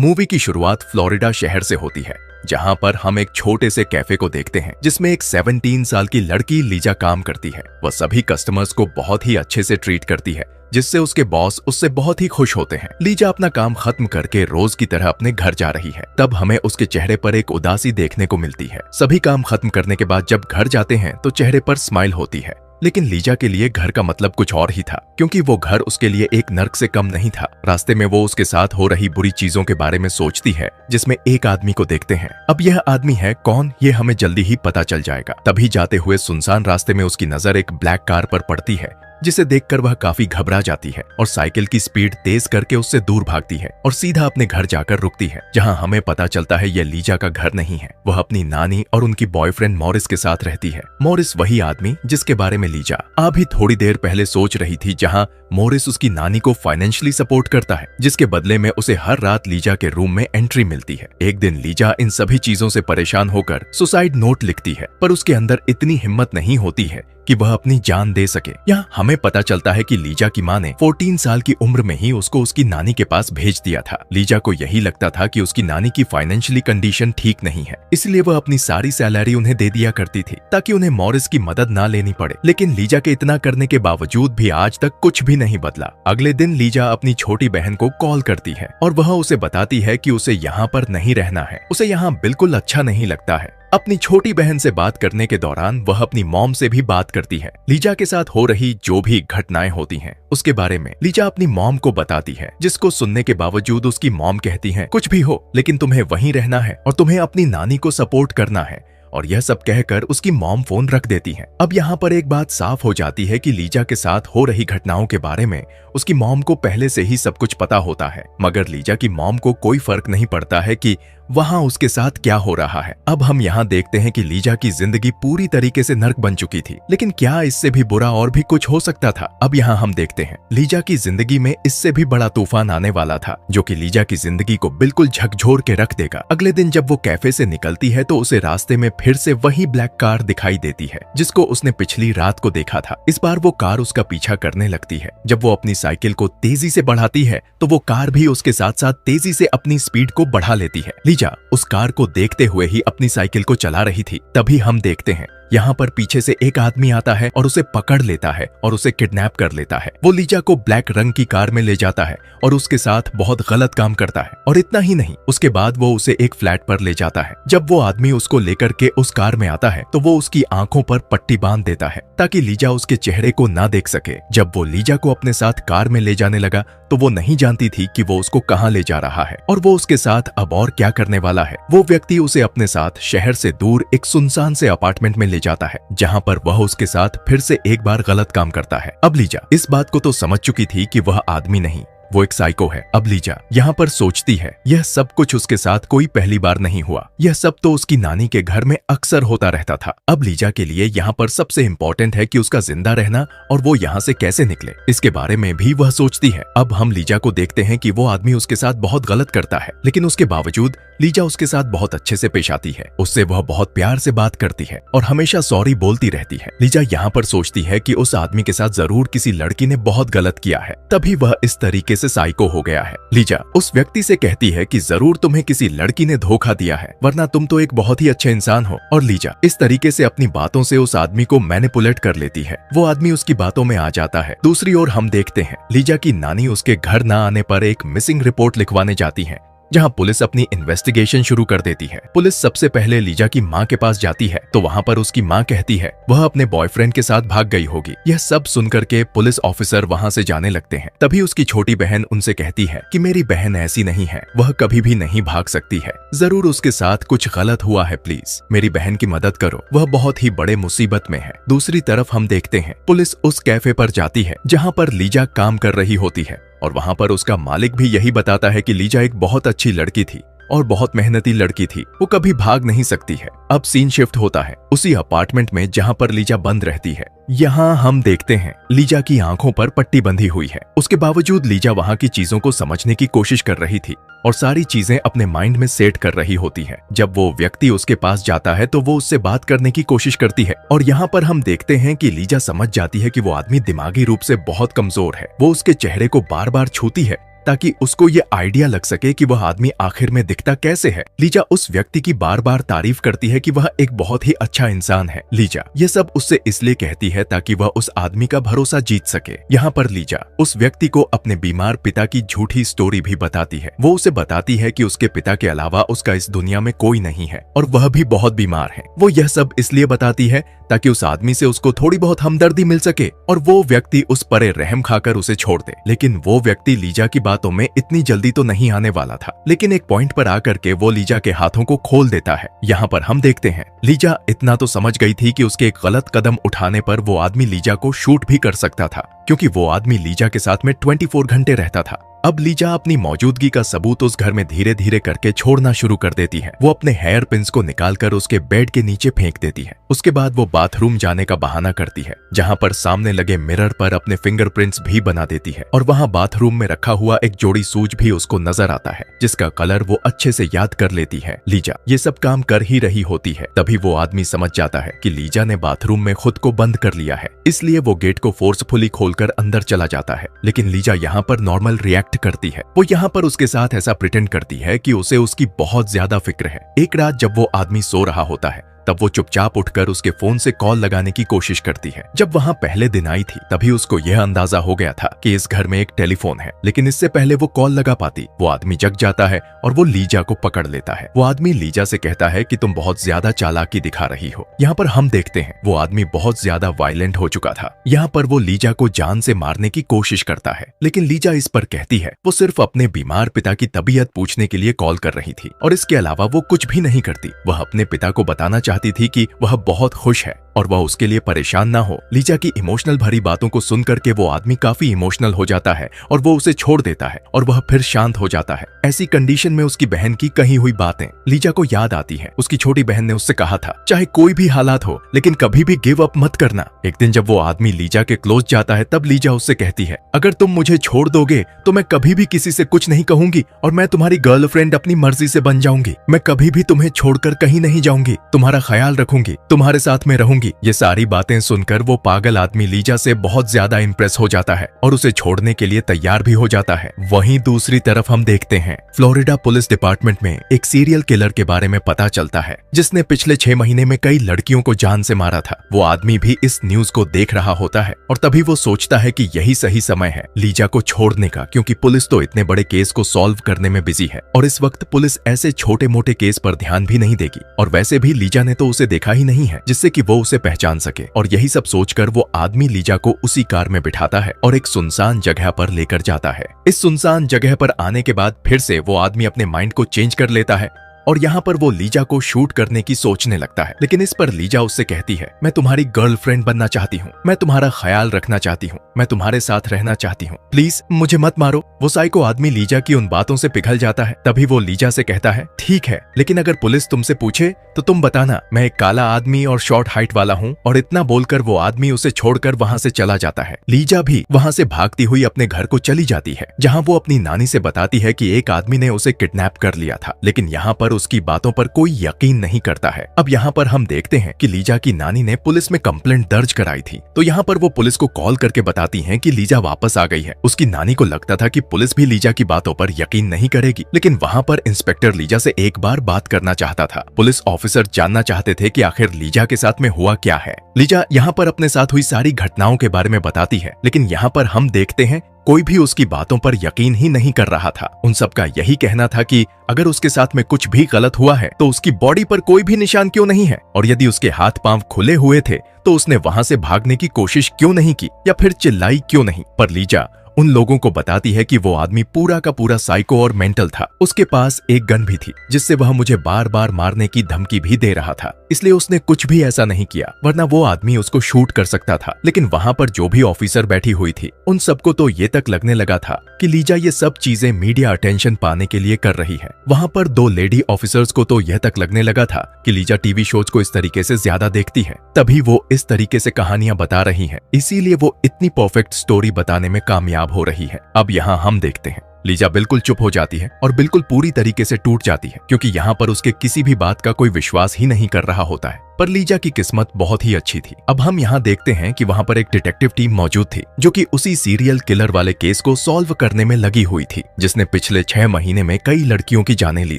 Movie की शुरुआत Florida शहर से होती है, जहां पर हम एक छोटे से कैफे को देखते हैं जिसमें एक 17 साल की लड़की लीजा काम करती है। वह सभी कस्टमर्स को बहुत ही अच्छे से ट्रीट करती है, जिससे उसके बॉस उससे बहुत ही खुश होते हैं। लीजा अपना काम खत्म करके रोज की तरह अपने घर जा रही है। तब हमें उसके चेहरे पर एक उदासी देखने को मिलती है। सभी काम खत्म करने के बाद जब घर जाते हैं तो चेहरे पर स्माइल होती है, लेकिन लीजा के लिए घर का मतलब कुछ और ही था, क्योंकि वो घर उसके लिए एक नर्क से कम नहीं था। रास्ते में वो उसके साथ हो रही बुरी चीजों के बारे में सोचती है, जिसमें एक आदमी को देखते हैं। अब यह आदमी है कौन, ये हमें जल्दी ही पता चल जाएगा। तभी जाते हुए सुनसान रास्ते में उसकी नजर एक ब्लैक कार पर पड़ती है, जिसे देखकर वह काफी घबरा जाती है और साइकिल की स्पीड तेज करके उससे दूर भागती है और सीधा अपने घर जाकर रुकती है, जहां हमें पता चलता है यह लीजा का घर नहीं है। वह अपनी नानी और उनकी बॉयफ्रेंड मॉरिस के साथ रहती है। मॉरिस वही आदमी जिसके बारे में लीजा अभी थोड़ी देर पहले सोच रही थी, जहां मॉरिस उसकी नानी को फाइनेंशियली सपोर्ट करता है, जिसके बदले में उसे हर रात लीजा के रूम में एंट्री मिलती है। एक दिन लीजा इन सभी चीजों से परेशान होकर सुसाइड नोट लिखती है, पर उसके अंदर इतनी हिम्मत नहीं होती है कि वह अपनी जान दे सके। यहाँ हमें पता चलता है कि लीजा की माँ ने 14 साल की उम्र में ही उसको उसकी नानी के पास भेज दिया था। लीजा को यही लगता था कि उसकी नानी की फाइनेंशियली कंडीशन ठीक नहीं है, इसलिए वह अपनी सारी सैलरी उन्हें दे दिया करती थी ताकि उन्हें मॉरिस की मदद ना लेनी पड़े। लेकिन लीजा के इतना करने के बावजूद भी आज तक कुछ भी नहीं बदला। अगले दिन लीजा अपनी छोटी बहन को कॉल करती है और वह उसे बताती है कि उसे यहाँ पर नहीं रहना है, उसे यहाँ बिल्कुल अच्छा नहीं लगता है। अपनी छोटी बहन से बात करने के दौरान वह अपनी मॉम से भी बात करती है। लीजा के साथ हो रही जो भी घटनाएं होती हैं उसके बारे में लीजा अपनी मॉम को बताती है, जिसको सुनने के बावजूद उसकी मॉम कहती है, कुछ भी हो लेकिन तुम्हें वहीं रहना है और तुम्हें अपनी नानी को सपोर्ट करना है। और यह सब कहकर उसकी मॉम फोन रख देती है। अब यहाँ पर एक बात साफ हो जाती है कि लीजा के साथ हो रही घटनाओं के बारे में उसकी मॉम को पहले से ही सब कुछ पता होता है, मगर लीजा की मॉम को कोई फर्क नहीं पड़ता है कि वहाँ उसके साथ क्या हो रहा है। अब हम यहाँ देखते हैं कि लीजा की जिंदगी पूरी तरीके से नर्क बन चुकी थी, लेकिन क्या इससे भी बुरा और भी कुछ हो सकता था। अब यहाँ हम देखते हैं लीजा की जिंदगी में इससे भी बड़ा तूफान आने वाला था, जो कि लीजा की जिंदगी को बिल्कुल झकझोर के रख देगा। अगले दिन जब वो कैफे से निकलती है तो उसे रास्ते में फिर से वही ब्लैक कार दिखाई देती है, जिसको उसने पिछली रात को देखा था। इस बार वो कार उसका पीछा करने लगती है। जब वो अपनी साइकिल को तेजी से बढ़ाती है तो वो कार भी उसके साथ साथ तेजी से अपनी स्पीड को बढ़ा लेती है। लीजा उस कार को देखते हुए ही अपनी साइकिल को चला रही थी। तभी हम देखते हैं यहाँ पर पीछे से एक आदमी आता है और उसे पकड़ लेता है और उसे किडनैप कर लेता है। वो लीजा को ब्लैक रंग की कार में ले जाता है और उसके साथ बहुत गलत काम करता है। और इतना ही नहीं, उसके बाद वो उसे एक फ्लैट पर ले जाता है। जब वो आदमी उसको लेकर के उस कार में आता है तो वो उसकी आंखों पर पट्टी बांध देता है ताकि लीजा उसके चेहरे को ना देख सके। जब वो लीजा को अपने साथ कार में ले जाने लगा तो वो नहीं जानती थी कि वो उसको कहाँ ले जा रहा है और वो उसके साथ अब और क्या करने वाला है। वो व्यक्ति उसे अपने साथ शहर से दूर एक सुनसान से अपार्टमेंट में ले जाता है, जहां पर वह उसके साथ फिर से एक बार गलत काम करता है। अब लीजा इस बात को तो समझ चुकी थी कि वह आदमी नहीं, वो एक साइको है। अब लीजा यहाँ पर सोचती है यह सब कुछ उसके साथ कोई पहली बार नहीं हुआ, यह सब तो उसकी नानी के घर में अक्सर होता रहता था। अब लीजा के लिए यहाँ पर सबसे इम्पोर्टेंट है कि उसका जिंदा रहना और वो यहाँ से कैसे निकले, इसके बारे में भी वह सोचती है। अब हम लीजा को देखते हैं कि वो आदमी उसके साथ बहुत गलत करता है, लेकिन उसके बावजूद लीजा उसके साथ बहुत अच्छे से पेश आती है। उससे वह बहुत प्यार से बात करती है और हमेशा सॉरी बोलती रहती है। लीजा यहाँ पर सोचती है कि उस आदमी के साथ जरूर किसी लड़की ने बहुत गलत किया है, तभी वह इस तरीके से साइको हो गया है। लीजा उस व्यक्ति से कहती है कि जरूर तुम्हें किसी लड़की ने धोखा दिया है, वरना तुम तो एक बहुत ही अच्छे इंसान हो। और लीजा इस तरीके से अपनी बातों से उस आदमी को मैनिपुलेट कर लेती है। वो आदमी उसकी बातों में आ जाता है। दूसरी ओर हम देखते हैं लीजा की नानी उसके घर न आने पर एक मिसिंग रिपोर्ट लिखवाने जाती है, जहां पुलिस अपनी इन्वेस्टिगेशन शुरू कर देती है। पुलिस सबसे पहले लीजा की मां के पास जाती है तो वहां पर उसकी मां कहती है वह अपने बॉयफ्रेंड के साथ भाग गई होगी। यह सब सुनकर के पुलिस ऑफिसर वहां से जाने लगते हैं। तभी उसकी छोटी बहन उनसे कहती है कि मेरी बहन ऐसी नहीं है, वह कभी भी नहीं भाग सकती है, जरूर उसके साथ कुछ गलत हुआ है, प्लीज मेरी बहन की मदद करो, वह बहुत ही बड़े मुसीबत में है। दूसरी तरफ हम देखते हैं पुलिस उस कैफे पर जाती है जहाँ पर लीजा काम कर रही होती है और वहां पर उसका मालिक भी यही बताता है कि लीजा एक बहुत अच्छी लड़की थी और बहुत मेहनती लड़की थी, वो कभी भाग नहीं सकती है। अब सीन शिफ्ट होता है उसी अपार्टमेंट में जहां पर लीजा बंद रहती है। यहाँ हम देखते हैं लीजा की आंखों पर पट्टी बंधी हुई है। उसके बावजूद लीजा वहां की चीजों को समझने की कोशिश कर रही थी और सारी चीजें अपने माइंड में सेट कर रही होती है। जब वो व्यक्ति उसके पास जाता है तो वो उससे बात करने की कोशिश करती है और यहाँ पर हम देखते हैं कि लीजा समझ जाती है कि वो आदमी दिमागी रूप से बहुत कमजोर है। वो उसके चेहरे को बार बार छूती है ताकि उसको ये आइडिया लग सके कि वह आदमी आखिर में दिखता कैसे है। लीजा उस व्यक्ति की बार बार तारीफ करती है कि वह एक बहुत ही अच्छा इंसान है। लीजा ये सब उससे इसलिए कहती है ताकि वह उस आदमी का भरोसा जीत सके। यहाँ पर लीजा उस व्यक्ति को अपने बीमार पिता की झूठी स्टोरी भी बताती है। वो उसे बताती है कि उसके पिता के अलावा उसका इस दुनिया में कोई नहीं है और वह भी बहुत बीमार है। वो यह सब इसलिए बताती है ताकि उस आदमी से उसको थोड़ी बहुत हमदर्दी मिल सके और वो व्यक्ति उस पर रहम खाकर उसे छोड़ दे। लेकिन वो व्यक्ति लीजा की बातों में इतनी जल्दी तो नहीं आने वाला था। लेकिन एक पॉइंट पर आकर के वो लीजा के हाथों को खोल देता है। यहाँ पर हम देखते हैं लीजा इतना तो समझ गई थी कि उसके एक गलत कदम उठाने पर वो आदमी लीजा को शूट भी कर सकता था, क्योंकि वो आदमी लीजा के साथ में 24 घंटे रहता था। अब लीजा अपनी मौजूदगी का सबूत उस घर में धीरे धीरे करके छोड़ना शुरू कर देती है। वो अपने हेयर पिन्स को निकालकर उसके बेड के नीचे फेंक देती है। उसके बाद वो बाथरूम जाने का बहाना करती है, जहाँ पर सामने लगे मिरर पर अपने फिंगरप्रिंट्स भी बना देती है और वहाँ बाथरूम में रखा हुआ एक जोड़ी सूज भी उसको नजर आता है, जिसका कलर वो अच्छे से याद कर लेती है। लीजा ये सब काम कर ही रही होती है, तभी वो आदमी समझ जाता है कि लीजा ने बाथरूम में खुद को बंद कर लिया है, इसलिए वो गेट को फोर्सफुली खोलकर अंदर चला जाता है। लेकिन लीजा यहाँ पर नॉर्मल रिएक्ट करती है। वो यहाँ पर उसके साथ ऐसा प्रिटेंड करती है कि उसे उसकी बहुत ज्यादा फिक्र है। एक रात जब वो आदमी सो रहा होता है तब वो चुपचाप उठकर उसके फोन से कॉल लगाने की कोशिश करती है। जब वहाँ पहले दिन आई थी तभी उसको यह अंदाजा हो गया था कि इस घर में एक टेलीफोन है, लेकिन इससे पहले वो कॉल लगा पाती वो आदमी जग जाता है और वो लीजा को पकड़ लेता है। वो आदमी लीजा से कहता है कि तुम बहुत ज्यादा चालाकी दिखा रही हो। यहाँ पर हम देखते हैं वो आदमी बहुत ज्यादा वायलेंट हो चुका था। यहाँ पर वो लीजा को जान से मारने की कोशिश करता है, लेकिन लीजा इस पर कहती है वो सिर्फ अपने बीमार पिता की तबीयत पूछने के लिए कॉल कर रही थी और इसके अलावा वो कुछ भी नहीं करती। वह अपने पिता को बताना चाहती थी कि वह बहुत खुश है और वह उसके लिए परेशान ना हो। लीजा की इमोशनल भरी बातों को सुनकर के वो आदमी काफी इमोशनल हो जाता है और वो उसे छोड़ देता है और वह फिर शांत हो जाता है। ऐसी कंडीशन में उसकी बहन की कही हुई बातें लीजा को याद आती है। उसकी छोटी बहन ने उससे कहा था चाहे कोई भी हालात हो लेकिन कभी भी गिव अप मत करना। एक दिन जब वो आदमी लीजा के क्लोज जाता है तब लीजा उससे कहती है अगर तुम मुझे छोड़ दोगे तो मैं कभी भी किसी से कुछ नहीं कहूंगी और मैं तुम्हारी गर्लफ्रेंड अपनी मर्जी से बन जाऊंगी। मैं कभी भी तुम्हें छोड़कर कहीं नहीं जाऊंगी, तुम्हारा ख्याल रखूंगी, तुम्हारे साथ में रहूंगी। ये सारी बातें सुनकर वो पागल आदमी लीजा से बहुत ज्यादा इंप्रेस हो जाता है और उसे छोड़ने के लिए तैयार भी हो जाता है। वहीं दूसरी तरफ हम देखते हैं फ्लोरिडा पुलिस डिपार्टमेंट में एक सीरियल किलर के बारे में पता चलता है जिसने पिछले 6 महीने में कई लड़कियों को जान से मारा था। वो आदमी भी इस न्यूज को देख रहा होता है और तभी वो सोचता है कि यही सही समय है लीजा को छोड़ने का, क्योंकि पुलिस तो इतने बड़े केस को सॉल्व करने में बिजी है और इस वक्त पुलिस ऐसे छोटे मोटे केस पर ध्यान भी नहीं देगी और वैसे भी लीजा ने तो उसे देखा ही नहीं है जिससे कि वो उसे पहचान सके। और यही सब सोचकर वो आदमी लीजा को उसी कार में बिठाता है और एक सुनसान जगह पर लेकर जाता है। इस सुनसान जगह पर आने के बाद फिर से वो आदमी अपने माइंड को चेंज कर लेता है और यहाँ पर वो लीजा को शूट करने की सोचने लगता है। लेकिन इस पर लीजा उससे कहती है मैं तुम्हारी गर्लफ्रेंड बनना चाहती हूँ, मैं तुम्हारा ख्याल रखना चाहती हूँ, मैं तुम्हारे साथ रहना चाहती हूँ, प्लीज मुझे मत मारो। वो साइको आदमी लीजा की उन बातों से पिघल जाता है। तभी वो लीजा से कहता है ठीक है, लेकिन अगर पुलिस तुमसे पूछे तो तुम बताना मैं एक काला आदमी और शॉर्ट हाइट वाला हूँ। और इतना बोलकर वो आदमी उसे छोड़कर वहाँ से चला जाता है। लीजा भी वहाँ से भागती हुई अपने घर को चली जाती है, जहाँ वो अपनी नानी से बताती है कि एक आदमी ने उसे किडनैप कर लिया था, लेकिन यहाँ पर उसकी बातों पर कोई यकीन नहीं करता है। अब यहाँ पर हम देखते हैं कि लीजा की नानी ने पुलिस में कंप्लेंट दर्ज कराई थी, तो यहाँ पर वो पुलिस को कॉल करके बताती हैं कि लीजा वापस आ गई है। उसकी नानी को लगता था कि पुलिस भी लीजा की बातों पर यकीन नहीं करेगी, लेकिन वहाँ पर इंस्पेक्टर लीजा से एक बार बात करना चाहता था। पुलिस ऑफिसर जानना चाहते थे कि आखिर लीजा के साथ में हुआ क्या है। लीजा यहाँ पर अपने साथ हुई सारी घटनाओं के बारे में बताती है, लेकिन यहाँ पर हम देखते हैं कोई भी उसकी बातों पर यकीन ही नहीं कर रहा था। उन सबका यही कहना था कि अगर उसके साथ में कुछ भी गलत हुआ है तो उसकी बॉडी पर कोई भी निशान क्यों नहीं है, और यदि उसके हाथ पांव खुले हुए थे तो उसने वहां से भागने की कोशिश क्यों नहीं की या फिर चिल्लाई क्यों नहीं। पर लीजा उन लोगों को बताती है कि वो आदमी पूरा का पूरा साइको और मेंटल था। उसके पास एक गन भी थी जिससे वह मुझे बार बार मारने की धमकी भी दे रहा था, इसलिए उसने कुछ भी ऐसा नहीं किया, वरना वो आदमी उसको शूट कर सकता था। लेकिन वहां पर जो भी ऑफिसर बैठी हुई थी उन सबको तो ये तक लगने लगा था कि लीजा ये सब चीजें मीडिया अटेंशन पाने के लिए कर रही है। वहां पर 2 लेडी ऑफिसर्स को तो यह तक लगने लगा था कि लीजा टीवी शोज को इस तरीके से ज्यादा देखती है, तभी वो इस तरीके से कहानियां बता रही है, इसीलिए वो इतनी परफेक्ट स्टोरी बताने में कामयाब हो रही है। अब यहाँ हम देखते हैं लीजा बिल्कुल चुप हो जाती है और बिल्कुल पूरी तरीके से टूट जाती है, क्योंकि यहाँ पर उसके किसी भी बात का कोई विश्वास ही नहीं कर रहा होता है। पर लीजा की किस्मत बहुत ही अच्छी थी। अब हम यहाँ देखते हैं कि वहाँ पर एक डिटेक्टिव टीम मौजूद थी जो कि उसी सीरियल किलर वाले केस को सॉल्व करने में लगी हुई थी, जिसने पिछले 6 महीने में कई लड़कियों की जानें ली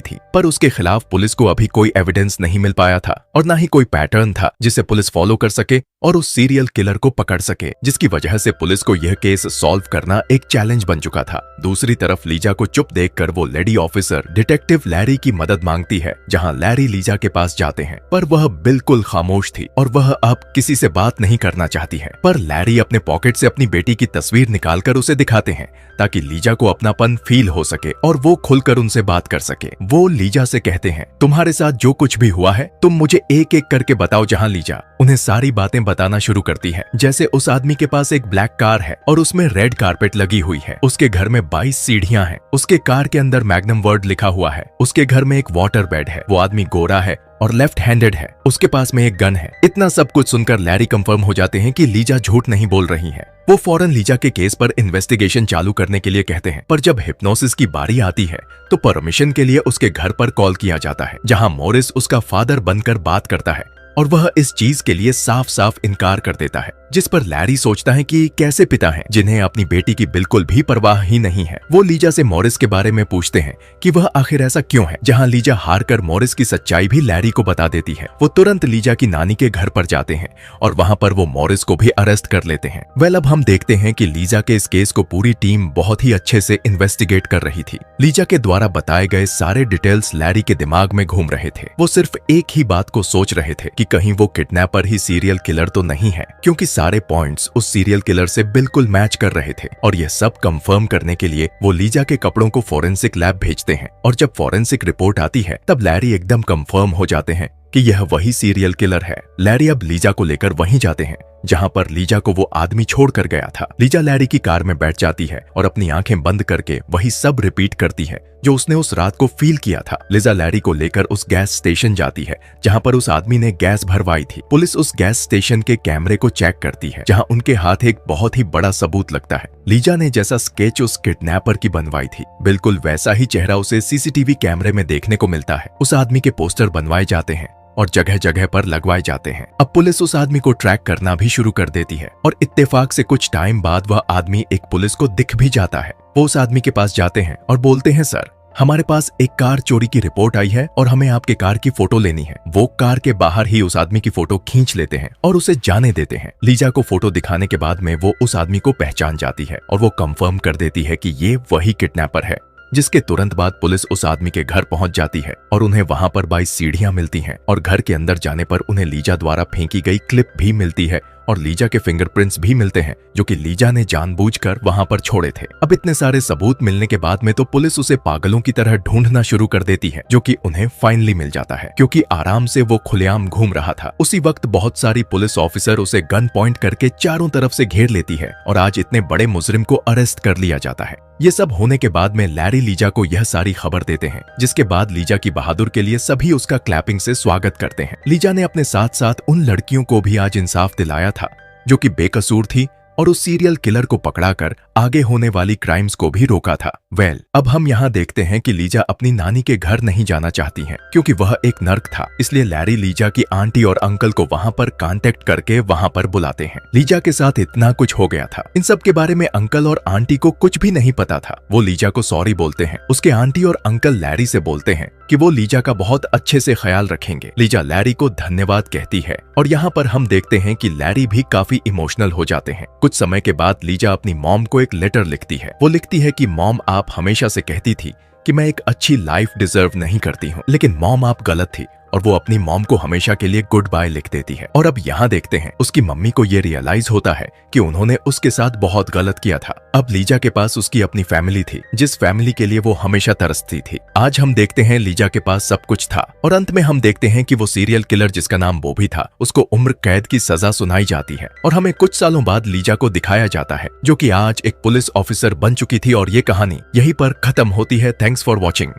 थी। पर उसके खिलाफ पुलिस को अभी कोई एविडेंस नहीं मिल पाया था और न ही कोई पैटर्न था जिसे पुलिस फॉलो कर सके और उस सीरियल किलर को पकड़ सके, जिसकी वजह से पुलिस को यह केस सॉल्व करना एक चैलेंज बन चुका था। दूसरी तरफ लीजा को चुप देखकर वो लेडी ऑफिसर डिटेक्टिव लैरी की मदद मांगती है, जहां लैरी लीजा के पास जाते हैं, पर वह बिल्कुल खामोश थी और वह अब किसी से बात नहीं करना चाहती है। पर लैरी अपने पॉकेट से अपनी बेटी की तस्वीर निकालकर उसे दिखाते हैं ताकि लीजा को अपनापन फील हो सके और वो खुलकर उनसे बात कर सके। वो लीजा से कहते हैं, तुम्हारे साथ जो कुछ भी हुआ है तुम मुझे एक एक करके बताओ। जहां लीजा उन्हें सारी बातें बताना शुरू करती है, जैसे उस आदमी के पास एक ब्लैक कार है और उसमें रेड कारपेट लगी हुई है, उसके घर में 22 सीढ़ियां हैं, उसके कार के अंदर मैग्नम वर्ड लिखा हुआ है, उसके घर में एक वाटर बेड है, वो आदमी गोरा है और लेफ्ट हैंडेड है, उसके पास में एक गन है। इतना सब कुछ सुनकर लैरी कंफर्म हो जाते हैं कि लीजा झूठ नहीं बोल रही है। वो फौरन लीजा के केस पर इन्वेस्टिगेशन चालू करने के लिए कहते हैं, पर जब हिप्नोसिस की बारी आती है तो परमिशन के लिए उसके घर पर कॉल किया जाता है, जहां मॉरिस उसका फादर बनकर बात करता है और वह इस चीज के लिए साफ साफ इनकार कर देता है, जिस पर लैरी सोचता है कि कैसे पिता हैं जिन्हें अपनी बेटी की बिल्कुल भी परवाह ही नहीं है। वो लीजा से मॉरिस के बारे में पूछते हैं कि वह आखिर ऐसा क्यों है, जहां लीजा हारकर मॉरिस की सच्चाई भी लैरी को बता देती है। वो तुरंत लीजा की नानी के घर पर जाते हैं और वहां पर वो मॉरिस को भी अरेस्ट कर लेते हैं। वेल, अब हम देखते हैं कि लीजा के इस केस को पूरी टीम बहुत ही अच्छे से इन्वेस्टिगेट कर रही थी। लीजा के द्वारा बताए गए सारे डिटेल्स लैरी के दिमाग में घूम रहे थे। वो सिर्फ एक ही बात को सोच रहे थे कि कहीं वो किडनैपर ही सीरियल किलर तो नहीं है, क्योंकि सारे पॉइंट्स उस सीरियल किलर से बिल्कुल मैच कर रहे थे। और यह सब कंफर्म करने के लिए वो लीजा के कपड़ों को फॉरेंसिक लैब भेजते हैं और जब फॉरेंसिक रिपोर्ट आती है तब लैरी एकदम कंफर्म हो जाते हैं कि यह वही सीरियल किलर है। लैरी अब लीजा को लेकर वहीं जाते हैं जहां पर लीजा को वो आदमी छोड़कर गया था। लीजा लैरी की कार में बैठ जाती है और अपनी आंखें बंद करके वही सब रिपीट करती है जो उसने उस रात को फील किया था। लीजा लैरी को लेकर उस गैस स्टेशन जाती है जहां पर उस आदमी ने गैस भरवाई थी। पुलिस उस गैस स्टेशन के कैमरे को चेक करती है जहां उनके हाथ एक बहुत ही बड़ा सबूत लगता है। लीजा ने जैसा स्केच उस किडनैपर की बनवाई थी, बिल्कुल वैसा ही चेहरा उसे सीसीटीवी कैमरे में देखने को मिलता है। उस आदमी के पोस्टर बनवाए जाते हैं और जगह जगह पर लगवाए जाते हैं। अब पुलिस उस आदमी को ट्रैक करना भी शुरू कर देती है और इत्तेफाक से कुछ टाइम बाद वह आदमी एक पुलिस को दिख भी जाता है। वो उस आदमी के पास जाते हैं और बोलते हैं, सर हमारे पास एक कार चोरी की रिपोर्ट आई है और हमें आपके कार की फोटो लेनी है। वो कार के बाहर ही उस आदमी की फोटो खींच लेते हैं और उसे जाने देते हैं। लीजा को फोटो दिखाने के बाद में वो उस आदमी को पहचान जाती है और वो कंफर्म कर देती है कि ये वही किडनैपर है। जिसके तुरंत बाद पुलिस उस आदमी के घर पहुंच जाती है और उन्हें वहां पर 22 सीढ़ियां मिलती हैं और घर के अंदर जाने पर उन्हें लीजा द्वारा फेंकी गई क्लिप भी मिलती है और लीजा के फिंगरप्रिंट्स भी मिलते हैं जो कि लीजा ने जानबूझकर वहां पर छोड़े थे। अब इतने सारे सबूत मिलने के बाद में तो पुलिस उसे पागलों की तरह ढूंढना शुरू कर देती है, जो कि उन्हें फाइनली मिल जाता है क्योंकि आराम से वो खुलेआम घूम रहा था। उसी वक्त बहुत सारी पुलिस ऑफिसर उसे गन पॉइंट करके चारों तरफ से घेर लेती है और आज इतने बड़े मुजरिम को अरेस्ट कर लिया जाता है। ये सब होने के बाद में लैरी लीजा को यह सारी खबर देते हैं, जिसके बाद लीजा की बहादुर के लिए सभी उसका क्लैपिंग से स्वागत करते हैं। लीजा ने अपने साथ साथ उन लड़कियों को भी आज इंसाफ दिलाया था जो कि बेकसूर थी और उस सीरियल किलर को पकड़ाकर आगे होने वाली क्राइम्स को भी रोका था। वेल, अब हम यहाँ देखते हैं कि लीजा अपनी नानी के घर नहीं जाना चाहती हैं क्योंकि वह एक नर्क था। इसलिए लैरी लीजा की आंटी और अंकल को वहाँ पर कांटेक्ट करके वहाँ पर बुलाते हैं। लीजा के साथ इतना कुछ हो गया था, इन सब के बारे में अंकल और आंटी को कुछ भी नहीं पता था। वो लीजा को सॉरी बोलते हैं। उसके आंटी और अंकल लैरी से बोलते हैं कि वो लीजा का बहुत अच्छे से ख्याल रखेंगे। लीजा लैरी को धन्यवाद कहती है और यहाँ पर हम देखते हैं कि लैरी भी काफी इमोशनल हो जाते हैं। कुछ समय के बाद लीजा अपनी मॉम को एक लेटर लिखती है। वो लिखती है कि मॉम, आप हमेशा से कहती थी कि मैं एक अच्छी लाइफ डिजर्व नहीं करती हूँ, लेकिन मॉम आप गलत थी। और वो अपनी मॉम को हमेशा के लिए गुड बाय लिख देती है। और अब यहाँ देखते हैं उसकी मम्मी को ये रियलाइज होता है कि उन्होंने उसके साथ बहुत गलत किया था। अब लीजा के पास उसकी अपनी फैमिली थी, जिस फैमिली के लिए वो हमेशा तरसती थी। आज हम देखते हैं लीजा के पास सब कुछ था और अंत में हम देखते हैं कि वो सीरियल किलर जिसका नाम बॉबी था, उसको उम्र कैद की सजा सुनाई जाती है और हमें कुछ सालों बाद लीजा को दिखाया जाता है जो कि आज एक पुलिस ऑफिसर बन चुकी थी। और ये कहानी यहीं पर खत्म होती है। Thanks for watching.